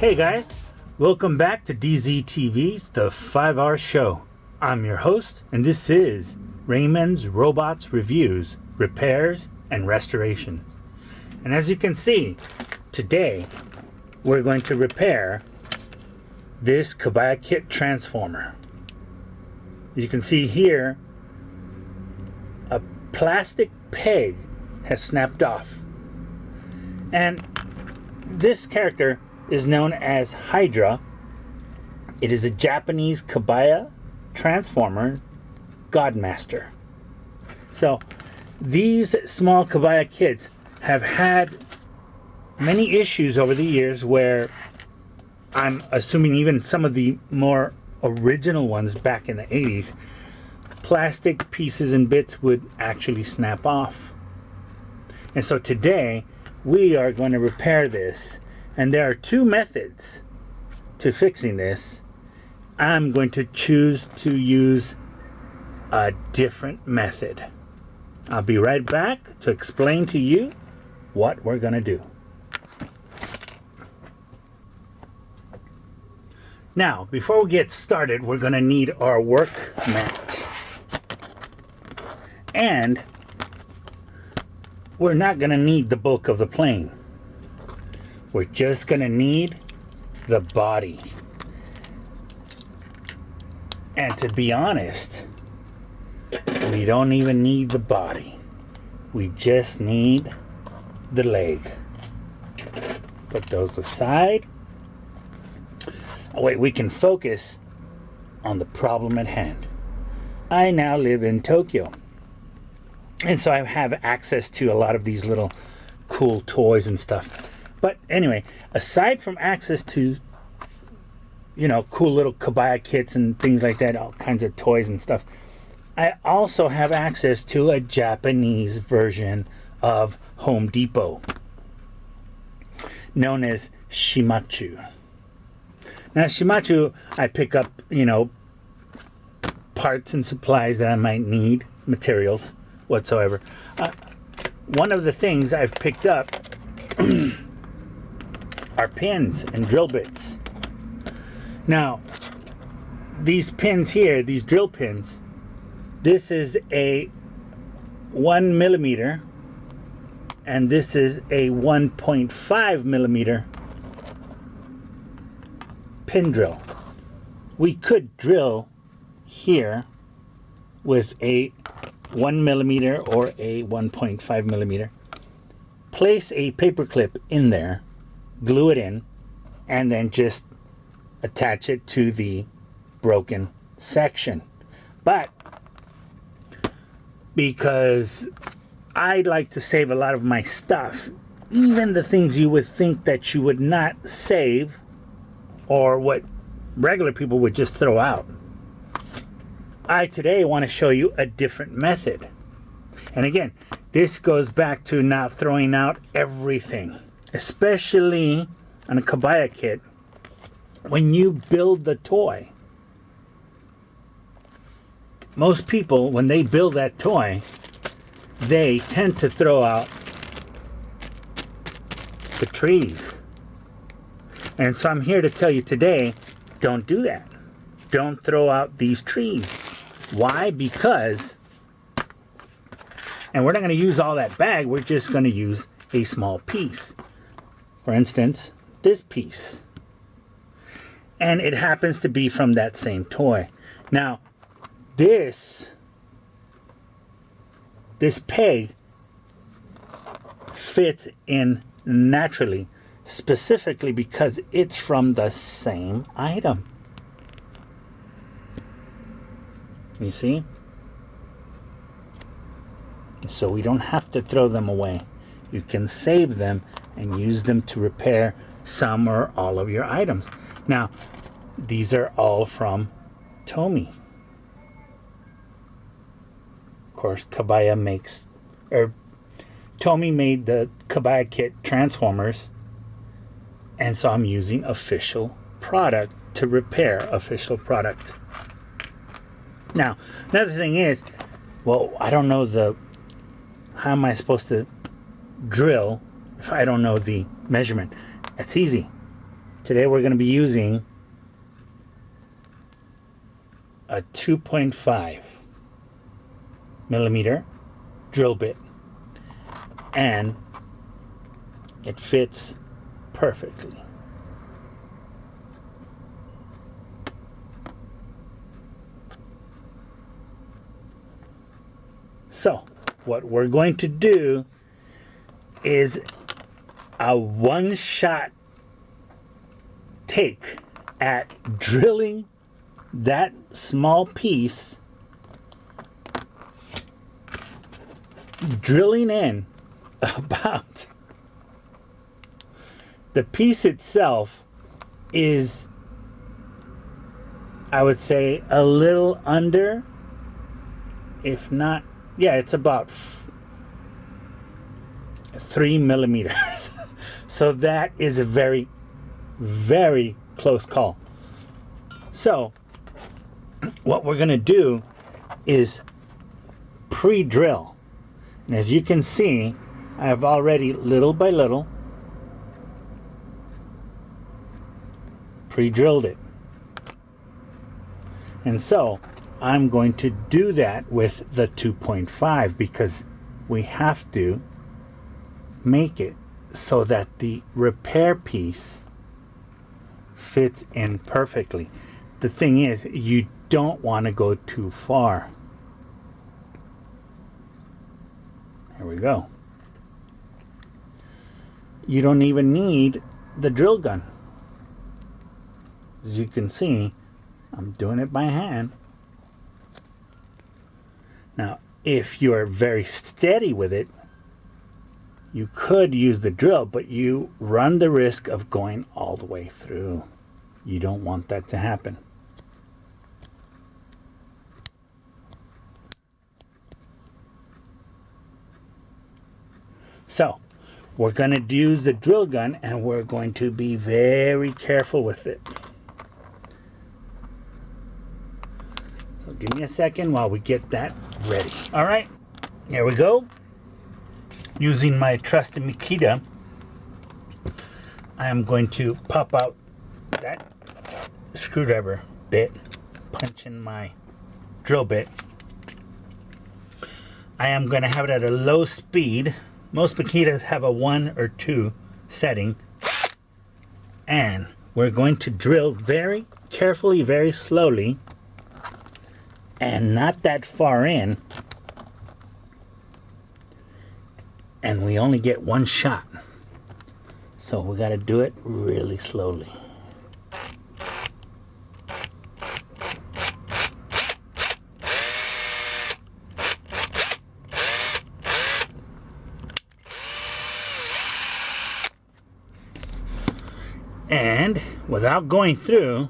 Hey guys, welcome back to DZTV's The 5-Hour Show. I'm your host, and this is Raymond's Robots Reviews, Repairs, and Restorations. And as you can see, today we're going to repair this Kabaya kit transformer. As you can see here, a plastic peg has snapped off. And this character is known as HYDRA. It is a Japanese Kabaya transformer godmaster. So these small Kabaya kits have had many issues over the years where I'm assuming even some of the more original ones back in the 80s, plastic pieces and bits would actually snap off. And so today we are going to repair this. And there are two methods to fixing this. I'm going to choose to use a different method. I'll be right back to explain to you what we're going to do. Now, before we get started, we're going to need our work mat. And we're not going to need the bulk of the plane. We're just going to need the body. And to be honest, we don't even need the body. We just need the leg. Put those aside. Oh, wait, we can focus on the problem at hand. I now live in Tokyo. And so I have access to a lot of these little cool toys and stuff. But anyway, aside from access to, cool little Kabaya kits and things like that, all kinds of toys and stuff, I also have access to a Japanese version of Home Depot, known as Shimachu. Now, Shimachu, I pick up, parts and supplies that I might need, materials whatsoever. One of the things I've picked up are pins and drill bits. Now, these pins here, these drill pins, this is a 1 millimeter and this is a 1.5 millimeter pin drill. We could drill here with a 1 millimeter or a 1.5 millimeter, place a paper clip in there, glue it in, and then just attach it to the broken section. But because I like to save a lot of my stuff, even the things you would think that you would not save or what regular people would just throw out, I today want to show you a different method. And again, this goes back to not throwing out everything, especially on a Kabaya kit. When you build the toy, most people, when they build that toy, they tend to throw out the trees. And so I'm here to tell you today, don't do that. Don't throw out these trees. Why? Because, and we're not going to use all that bag, we're just going to use a small piece. For instance, this piece. And it happens to be from that same toy. Now, this peg fits in naturally, specifically because it's from the same item. You see? So we don't have to throw them away. You can save them and use them to repair some or all of your items. Now, these are all from Tomy. Of course, Kabaya makes, or Tomy made the Kabaya kit transformers, and so I'm using official product to repair official product. Now, another thing is, well, I don't know how am I supposed to drill if I don't know the measurement? It's easy. Today we're going to be using a 2.5 millimeter drill bit, and it fits perfectly. So what we're going to do is a one-shot take at drilling that small piece, drilling in about, the piece itself is, I would say, a little under, if not, yeah, it's about 3 millimeters. So that is a very, very close call. So what we're going to do is pre-drill. And as you can see, I have already little by little pre-drilled it. And so I'm going to do that with the 2.5 because we have to make it so that the repair piece fits in perfectly. The thing is, you don't want to go too far. Here we go. You don't even need the drill gun. As you can see, I'm doing it by hand. Now, if you're very steady with it, you could use the drill, but you run the risk of going all the way through. You don't want that to happen. So, we're going to use the drill gun, and we're going to be very careful with it. So give me a second while we get that ready. All right, here we go. Using my trusty Makita, I am going to pop out that screwdriver bit, punch in my drill bit. I am going to have it at a low speed. Most Makitas have a 1 or 2 setting. And we're going to drill very carefully, very slowly, and not that far in. And we only get one shot. So we got to do it really slowly. And without going through,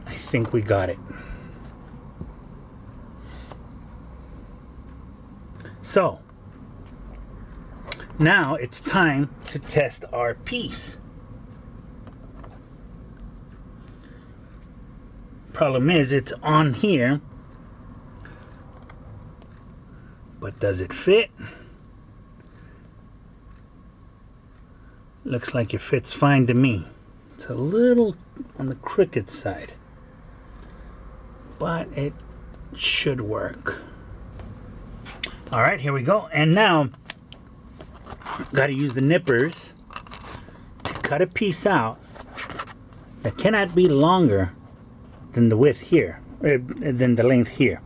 I think we got it. So now it's time to test our piece. Problem is, it's on here, but does it fit? Looks like it fits fine to me. It's a little on the crooked side, but it should work. All right, here we go. And now, got to use the nippers to cut a piece out that cannot be longer than the width here, than the length here.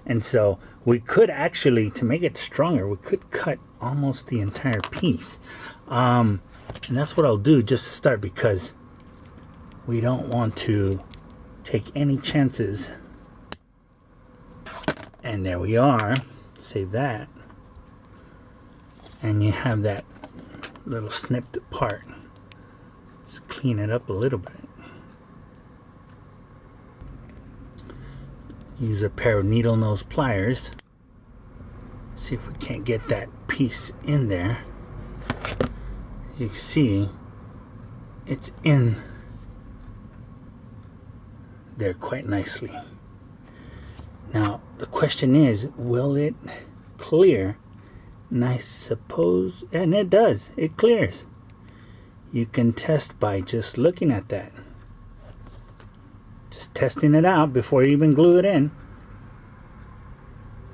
And so we could actually, to make it stronger, we could cut almost the entire piece. And that's what I'll do just to start, because we don't want to take any chances. And there we are. Save that. And you have that little snipped part. Let's clean it up a little bit. Use a pair of needle nose pliers. See if we can't get that piece in there. As you can see, it's in there quite nicely. Now the question is, will it clear And I suppose, and it does, it clears. You can test by just looking at that. Just testing it out before you even glue it in.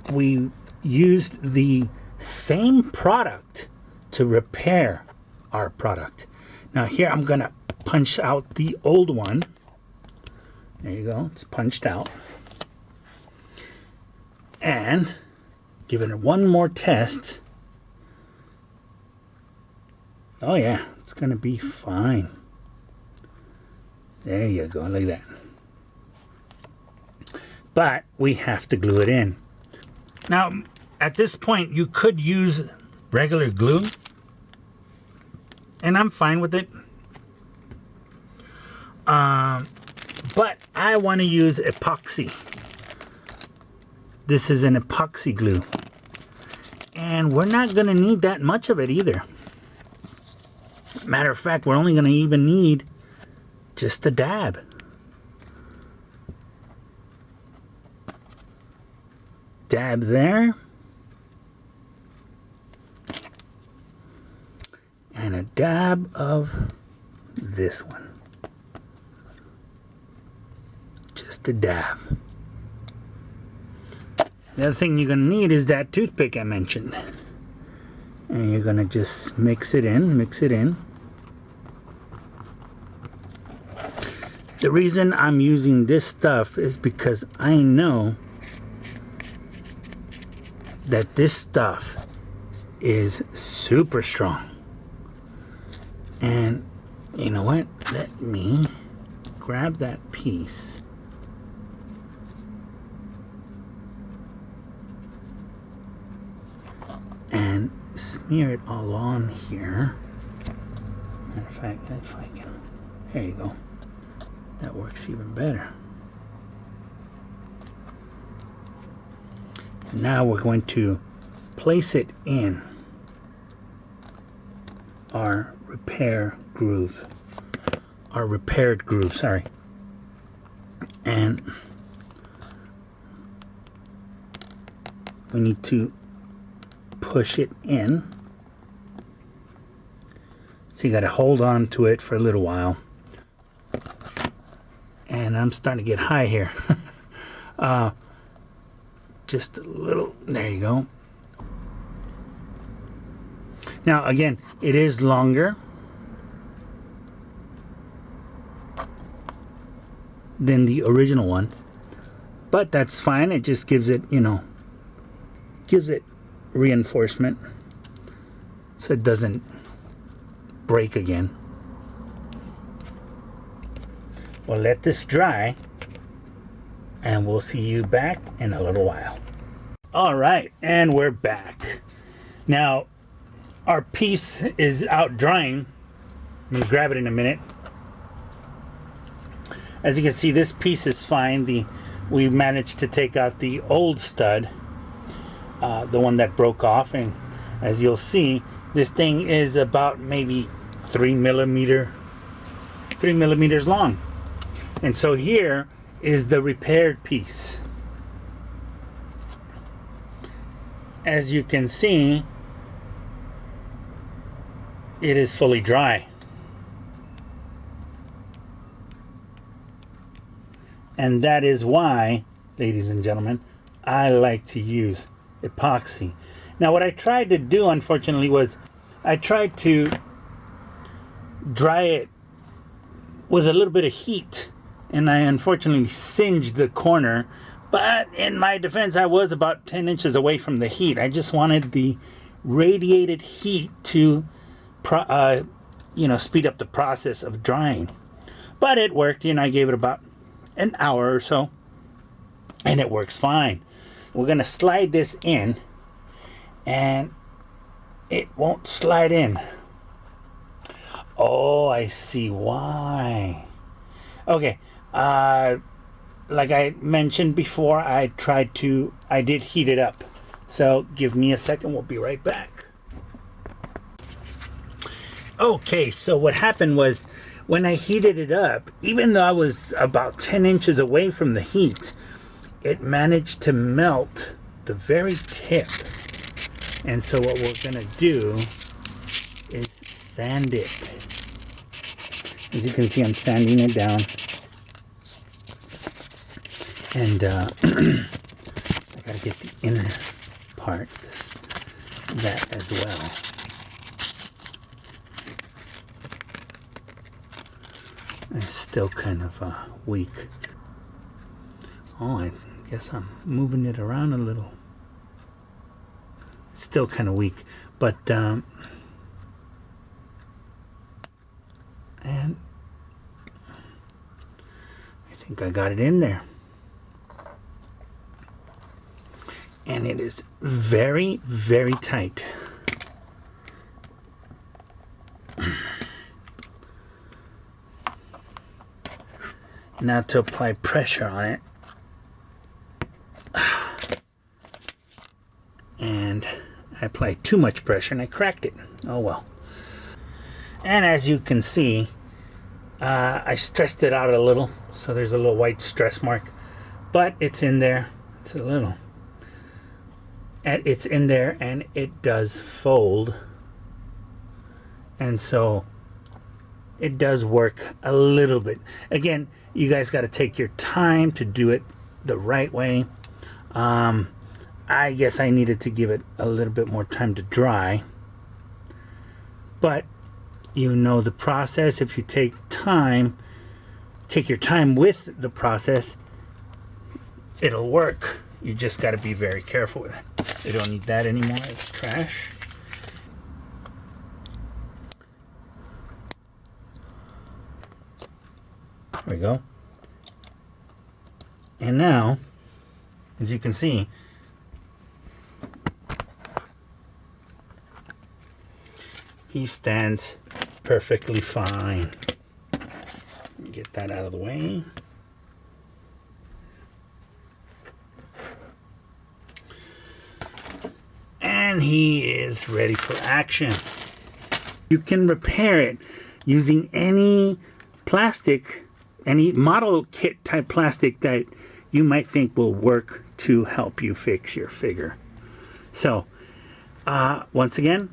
We used the same product to repair our product. Now here I'm gonna punch out the old one. There you go, it's punched out. And give it one more test. Oh yeah, it's gonna be fine. There you go, look at that. But we have to glue it in. Now, at this point, you could use regular glue, and I'm fine with it. But I want to use epoxy. This is an epoxy glue. And we're not going to need that much of it either. Matter of fact, we're only going to even need just a dab. Dab there. And a dab of this one. Just a dab. The other thing you're going to need is that toothpick I mentioned. And you're going to just mix it in, mix it in. The reason I'm using this stuff is because I know that this stuff is super strong. And you know what? Let me grab that piece. And smear it all on here. Matter of fact, if I can, there you go. That works even better. Now we're going to place it in our repair groove. Our repaired groove, sorry. And we need to push it in. So you got to hold on to it for a little while. And I'm starting to get high here. Just a little, there you go. Now again, it is longer than the original one, but that's fine. It just gives it, you know, gives it reinforcement so it doesn't break again. We'll let this dry and we'll see you back in a little while. All right, and we're back. Now our piece is out drying. I'm gonna grab it in a minute. As you can see, this piece is fine. We managed to take out the old stud, the one that broke off, and as you'll see, this thing is about maybe 3 millimeters long. And so here is the repaired piece. As you can see, it is fully dry. And that is why, ladies and gentlemen, I like to use epoxy. Now what I tried to do, unfortunately, was I tried to dry it with a little bit of heat, and I unfortunately singed the corner. But in my defense, I was about 10 inches away from the heat. I just wanted the radiated heat to speed up the process of drying. But it worked. I gave it about an hour or so, and it works fine. We're gonna slide this in, and it won't slide in. Oh, I see why. Okay, like I mentioned before, I did heat it up. So give me a second, we'll be right back. Okay, so what happened was, when I heated it up, even though I was about 10 inches away from the heat, it managed to melt the very tip And so what we're gonna do is sand it. As you can see, I'm sanding it down. And I gotta get the inner part, that as well. It's still kind of weak. Oh, I guess I'm moving it around a little. It's still kind of weak, but and I think I got it in there. And it is very, very tight. Now to apply pressure on it. And I applied too much pressure and I cracked it. Oh well. And as you can see, I stressed it out a little. So there's a little white stress mark. But it's in there. It's a little. And it's in there and it does fold. And so it does work a little bit. Again, you guys got to take your time to do it the right way. I guess I needed to give it a little bit more time to dry. But you know the process. If you take your time with the process, it'll work. You just got to be very careful with it. You don't need that anymore. It's trash. There we go. And now, as you can see, he stands perfectly fine. Get that out of the way. And he is ready for action. You can repair it using any plastic, any model kit type plastic that you might think will work to help you fix your figure. So, once again,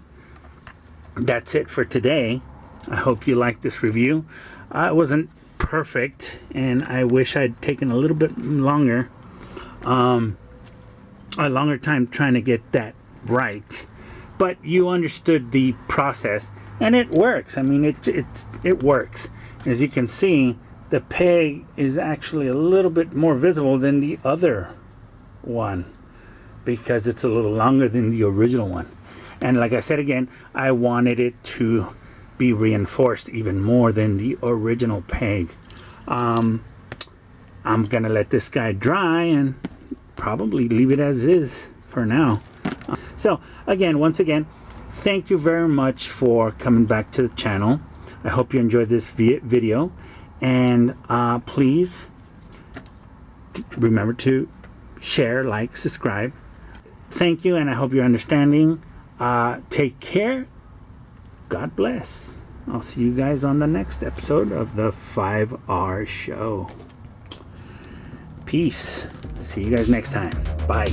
that's it for today. I hope you liked this review. It wasn't perfect, and I wish I'd taken a little bit longer, a longer time trying to get that right. But you understood the process, and it works. I mean, it works. As you can see, the peg is actually a little bit more visible than the other one because it's a little longer than the original one. And like I said again, I wanted it to be reinforced even more than the original peg. I'm gonna let this guy dry and probably leave it as is for now. So again, once again, thank you very much for coming back to the channel. I hope you enjoyed this video, and please remember to share, like, subscribe. Thank you, and I hope you're understanding. Take care. God bless. I'll see you guys on the next episode of the 5R Show. Peace. See you guys next time. Bye.